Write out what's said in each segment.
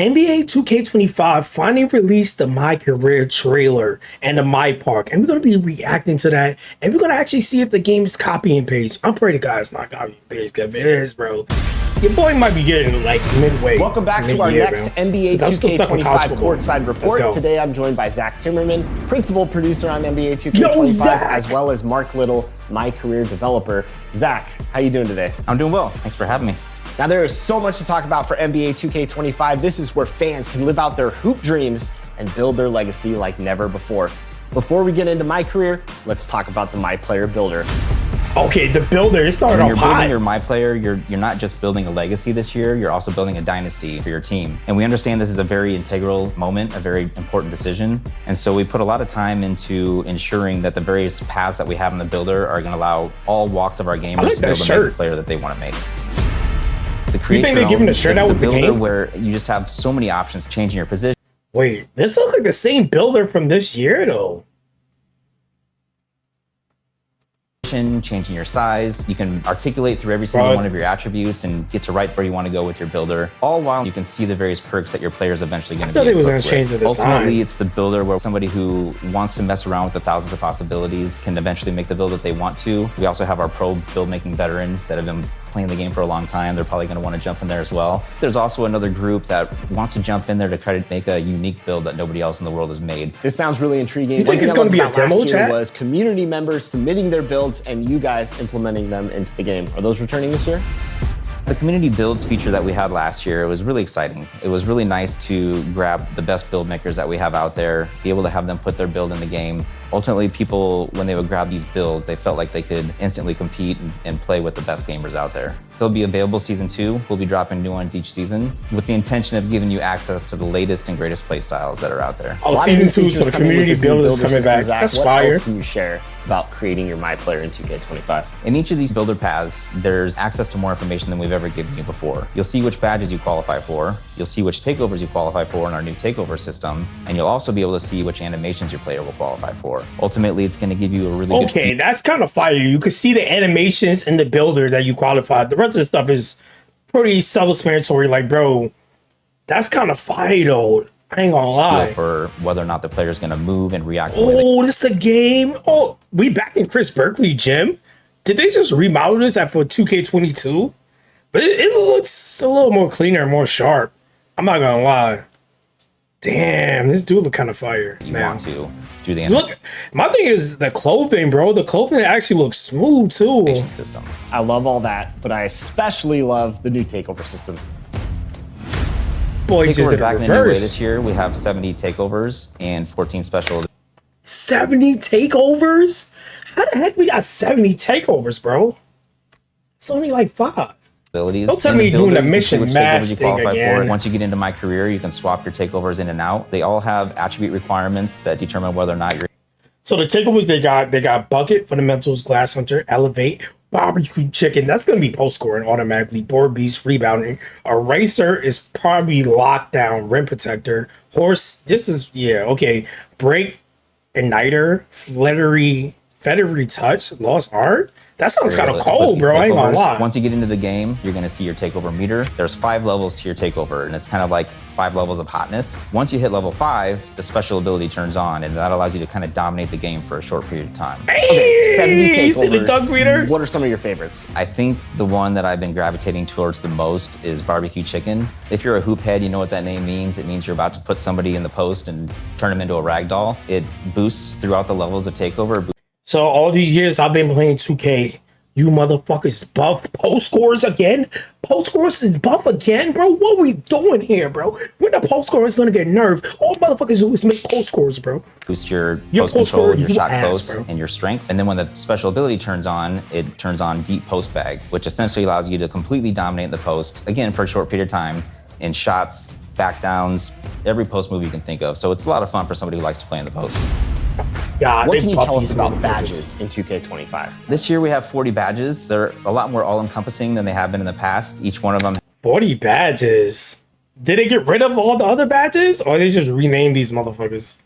NBA 2K25 finally released the My Career trailer and the My Park, and we're going to be reacting to that, and we're going to actually see if the game is copy and paste. I'm pretty guys it's not copy and paste, because if it is, bro, your boy might be getting like midway. Welcome back to our next NBA 2K25 courtside report. Today I'm joined by Zach Timmerman, principal producer on NBA 2K25, as well as Mark Little, My Career developer. Zach, how you doing today? I'm doing well. Thanks for having me. Now there is so much to talk about for NBA 2K25. This is where fans can live out their hoop dreams and build their legacy like never before. Before we get into My Career, let's talk about the MyPlayer Builder. Okay, the builder, it started off hot. When you're building your MyPlayer, you're not just building a legacy this year, you're also building a dynasty for your team. And we understand this is a very integral moment, a very important decision. And so we put a lot of time into ensuring that the various paths that we have in the builder are gonna allow all walks of our gamers to be able to make the player that they want to make. The you think they're giving the shirt out with the game? Where you just have so many options changing your position. Wait, this looks like the same builder from this year, though. Changing your size. You can articulate through every single one of your attributes and get to right where you want to go with your builder, all while you can see the various perks that your player is eventually going to be able to change the design. Ultimately, it's the builder where somebody who wants to mess around with the thousands of possibilities can eventually make the build that they want to. We also have our pro build making veterans that have been playing the game for a long time. They're probably going to want to jump in there as well. There's also another group that wants to jump in there to try to make a unique build that nobody else in the world has made. This sounds really intriguing. You think it's going to be a demo chat? Was community members submitting their builds and you guys implementing them into the game. Are those returning this year? The community builds feature that we had last year, it was really exciting. It was really nice to grab the best build makers that we have out there, be able to have them put their build in the game. Ultimately, people, when they would grab these builds, they felt like they could instantly compete and play with the best gamers out there. They'll be available season 2. We'll be dropping new ones each season with the intention of giving you access to the latest and greatest play styles that are out there. Oh, season 2, so the community build is coming back. That's fire. What else can you share about creating your MyPlayer in 2K25? In each of these builder paths, there's access to more information than we've ever given you before. You'll see which badges you qualify for. You'll see which takeovers you qualify for in our new takeover system. And you'll also be able to see which animations your player will qualify for. Ultimately, it's going to give you a really good... Okay, that's kind of fire. You can see the animations in the builder that you qualified. The rest of the stuff is pretty self-explanatory. Like, bro, that's kind of fire, though. I ain't gonna lie. For whether or not the player is going to move and react. Oh, this the game. Oh, we back in Chris Berkeley gym. Did they just remodel this for 2K22? But it looks a little more cleaner and more sharp. I'm not gonna lie. Damn, this dude look kind of fire. You want to do the look. My thing is the clothing, bro. The clothing actually looks smooth too. System. I love all that, but I especially love the new takeover system. Boy, just did reverse. This year we have 70 takeovers and 14 special. 70 takeovers? How the heck we got 70 takeovers, bro? It's only like 5. Don't tell me you're doing the mission mass thing again. Once you get into My Career, you can swap your takeovers in and out. They all have attribute requirements that determine whether or not you're... So the takeovers they got bucket, fundamentals, glass hunter, elevate, barbecue chicken. That's going to be post scoring automatically. Board beast, rebounding. Eraser is probably lockdown, rim protector. Horse, this is, yeah, okay. Break, igniter, feathery touch, lost art. That sounds kind of cold, bro. I ain't gonna lie. Once you get into the game, you're gonna see your takeover meter. There's 5 levels to your takeover, and it's kind of like 5 levels of hotness. Once you hit level 5, the special ability turns on, and that allows you to kind of dominate the game for a short period of time. Hey, 70 takeovers. The dunk meter. What are some of your favorites? I think the one that I've been gravitating towards the most is barbecue chicken. If you're a hoop head, you know what that name means. It means you're about to put somebody in the post and turn them into a rag doll. It boosts throughout the levels of takeover. So all these years I've been playing 2K. You motherfuckers buff post scores again? Post scores is buff again, bro? What are we doing here, bro? When the post score is gonna get nerfed? All motherfuckers do is make post scores, bro. Boost your post control, your shot posts, and your strength. And then when the special ability turns on, it turns on deep post bag, which essentially allows you to completely dominate the post, again, for a short period of time, in shots, back downs, every post move you can think of. So it's a lot of fun for somebody who likes to play in the post. God, what can you tell us about badges in 2K25? This year we have 40 badges. They're a lot more all-encompassing than they have been in the past. Each one of them. 40 badges? Did they get rid of all the other badges? Or they just renamed these motherfuckers?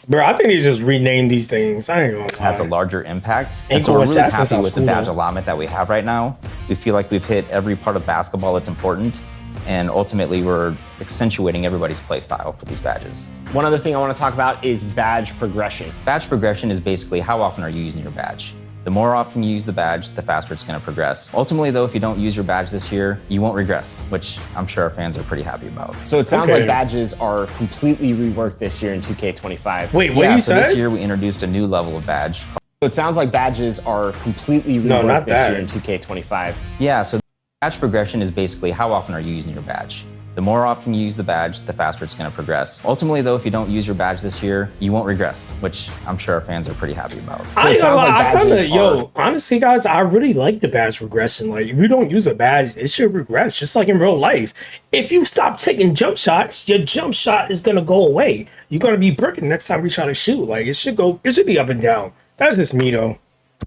Bro, I think they just renamed these things. I ain't gonna lie. Has a larger impact. And so we're really happy with the badge allotment that we have right now. We feel like we've hit every part of basketball that's important. and ultimately we're accentuating everybody's play style with these badges. One other thing I want to talk about is badge progression. Badge progression is basically how often are you using your badge. The more often you use the badge, the faster it's going to progress. Ultimately, though, if you don't use your badge this year, you won't regress, which I'm sure our fans are pretty happy about. So it sounds like badges are completely reworked this year in 2K25. Wait, what you said? This year we introduced a new level of badge. So it sounds like badges are completely reworked this year in 2K25. Yeah, so badge progression is basically how often are you using your badge. The more often you use the badge, the faster it's going to progress. Ultimately, though, if you don't use your badge this year, you won't regress, which I'm sure our fans are pretty happy about. So it sounds like badges honestly, guys, I really like the badge progression. Like, if you don't use a badge, it should regress, just like in real life. If you stop taking jump shots, your jump shot is going to go away. You're going to be bricking next time you try to shoot. Like, it should be up and down. That's just me, though.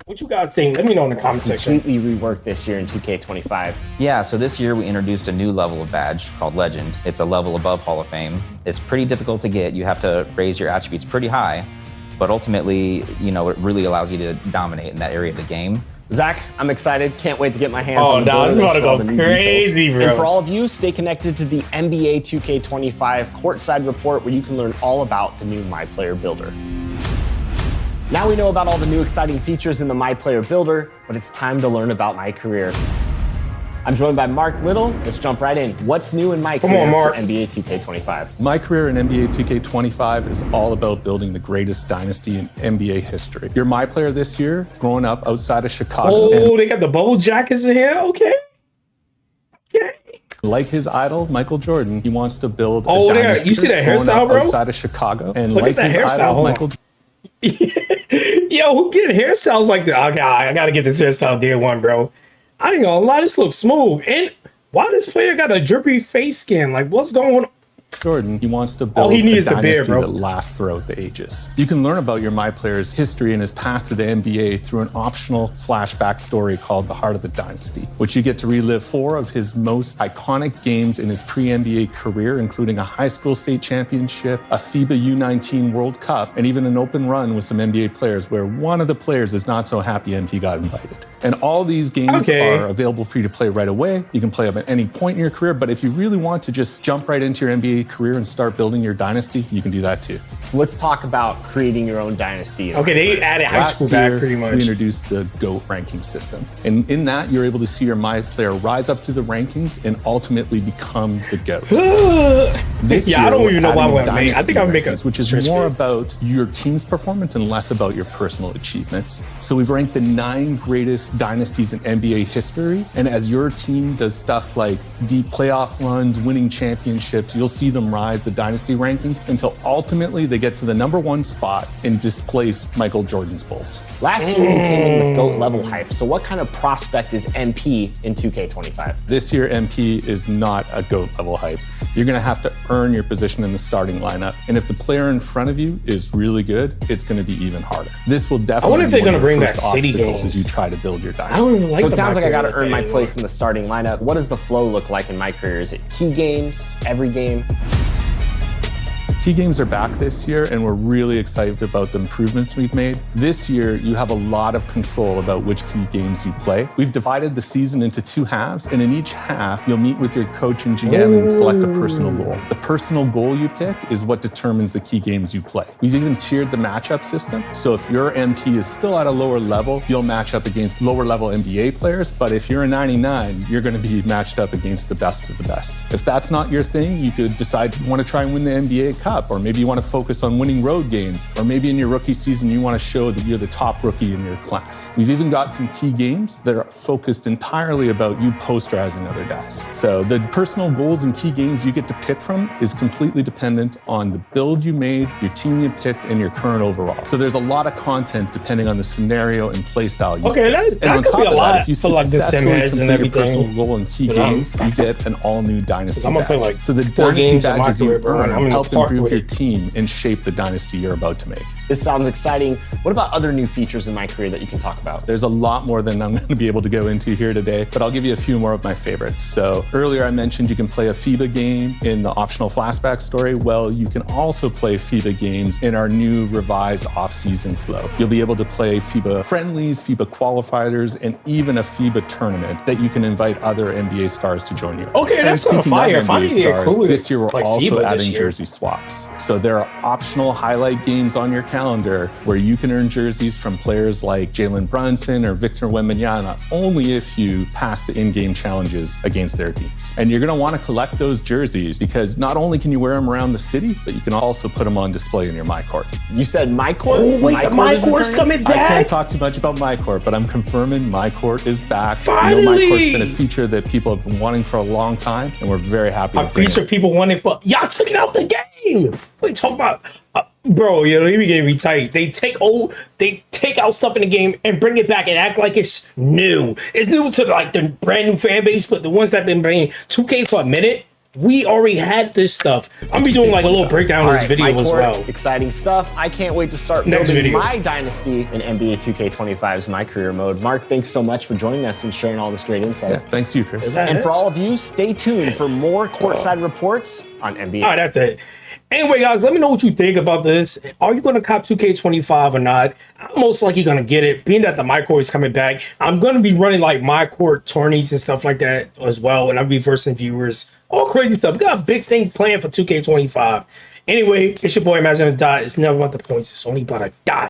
What you guys think? Let me know in the comment section. Completely reworked this year in 2K25. Yeah, so this year we introduced a new level of badge called Legend. It's a level above Hall of Fame. It's pretty difficult to get. You have to raise your attributes pretty high, but ultimately, it really allows you to dominate in that area of the game. Zach, I'm excited. Can't wait to get my hands on the builder. Oh, no, it's about to go crazy, bro. And for all of you, stay connected to the NBA 2K25 Courtside Report, where you can learn all about the new MyPlayer Builder. Now we know about all the new exciting features in the MyPlayer Builder, but it's time to learn about my career. I'm joined by Mark Little. Let's jump right in. What's new in my career for NBA 2K25? My career in NBA 2K25 is all about building the greatest dynasty in NBA history. You're my player this year, growing up outside of Chicago. Oh, they got the bubble jackets in here? Okay. Like his idol, Michael Jordan, he wants to build a dynasty. You see that hairstyle, bro? Outside of Chicago. And Look like at that his hairstyle, idol, Michael Jordan. Yo, who get hairstyles like that? Okay, I gotta get this hairstyle day one, bro. I ain't gonna lie, this looks smooth. And why this player got a drippy face skin? Like, what's going on? Jordan, he wants to build a dynasty that lasts throughout the ages. You can learn about your MyPlayer's history and his path to the NBA through an optional flashback story called The Heart of the Dynasty, which you get to relive 4 of his most iconic games in his pre-NBA career, including a high school state championship, a FIBA U19 World Cup, and even an open run with some NBA players where one of the players is not so happy MP got invited. And all these games are available for you to play right away. You can play them at any point in your career, but if you really want to just jump right into your NBA career and start building your dynasty, you can do that too. So let's talk about creating your own dynasty. Okay, they added high school back pretty much. We introduced the GOAT ranking system. And in that, you're able to see your MyPlayer rise up through the rankings and ultimately become the GOAT. I don't even know why I'm making. I think I'm making which is more about your team's performance and less about your personal achievements. So we've ranked the 9 greatest dynasties in NBA history. And as your team does stuff like deep playoff runs, winning championships, you'll see them rise the dynasty rankings until ultimately they get to the #1 spot and displace Michael Jordan's Bulls. Last year you came in with GOAT level hype. So what kind of prospect is MP in 2K25? This year MP is not a GOAT level hype. You're gonna have to earn your position in the starting lineup. And if the player in front of you is really good, it's gonna be even harder. This will definitely I wonder if they're gonna bring back city games games as you try to build your dynasty. I don't even like so it sounds like I gotta earn my place in the starting lineup. What does the flow look like in my career? Is it key games, every game? Key games are back this year, and we're really excited about the improvements we've made. This year, you have a lot of control about which key games you play. We've divided the season into 2 halves, and in each half, you'll meet with your coach and GM and select a personal goal. The personal goal you pick is what determines the key games you play. We've even tiered the matchup system, so if your MP is still at a lower level, you'll match up against lower level NBA players, but if you're a 99, you're gonna be matched up against the best of the best. If that's not your thing, you could decide you wanna try and win the NBA Cup, or maybe you want to focus on winning road games, or maybe in your rookie season you want to show that you're the top rookie in your class. We've even got some key games that are focused entirely about you posterizing other guys. So the personal goals and key games you get to pick from is completely dependent on the build you made, your team you picked, and your current overall. So there's a lot of content depending on the scenario and play style you picked. That could be a lot if you for like the successfully and complete your personal everything. goal and key games, you get an all-new dynasty I'm gonna play badge. like So the 4 dynasty games in my badges you career, bro. earn I'm in help the park improve with your team and shape the dynasty you're about to make. This sounds exciting. What about other new features in MyCareer that you can talk about? There's a lot more than I'm going to be able to go into here today, but I'll give you a few more of my favorites. So earlier I mentioned you can play a FIBA game in the optional flashback story. Well, you can also play FIBA games in our new revised off-season flow. You'll be able to play FIBA friendlies, FIBA qualifiers, and even a FIBA tournament that you can invite other NBA stars to join you. Okay, that's on fire. This year we're also adding jersey swaps. So there are optional highlight games on your calendar where you can earn jerseys from players like Jalen Brunson or Victor Wembanyama only if you pass the in-game challenges against their teams. And you're going to want to collect those jerseys because not only can you wear them around the city, but you can also put them on display in your MyCourt. You said MyCourt? Oh, wait, the MyCourt's coming back? I can't talk too much about MyCourt, but I'm confirming MyCourt is back. Finally! You know, MyCourt's been a feature that people have been wanting for a long time, and we're very happy a feature people wanted for... Y'all took it out the game! What are you talking about? Bro, you know, you getting me tight. They take out stuff in the game and bring it back and act like it's new. It's new to like the brand new fan base, but the ones that have been playing 2K for a minute, we already had this stuff. I'm be doing like a little breakdown of this video as well. Exciting stuff. I can't wait to start building my dynasty in NBA 2K25's MyCareer mode. Mark, thanks so much for joining us and sharing all this great insight. Yeah, thanks to you, Chris. And for all of you, stay tuned for more courtside reports on NBA. All right, that's it. Anyway, guys, let me know what you think about this. Are you going to cop 2K25 or not? I'm most likely going to get it, being that the MyCourt is coming back. I'm going to be running like MyCourt tourneys and stuff like that as well, and I'll be versing viewers. All crazy stuff. We got a big thing planned for 2K25. Anyway, it's your boy Imagine a Dot. It's never about the points. It's only about a dot.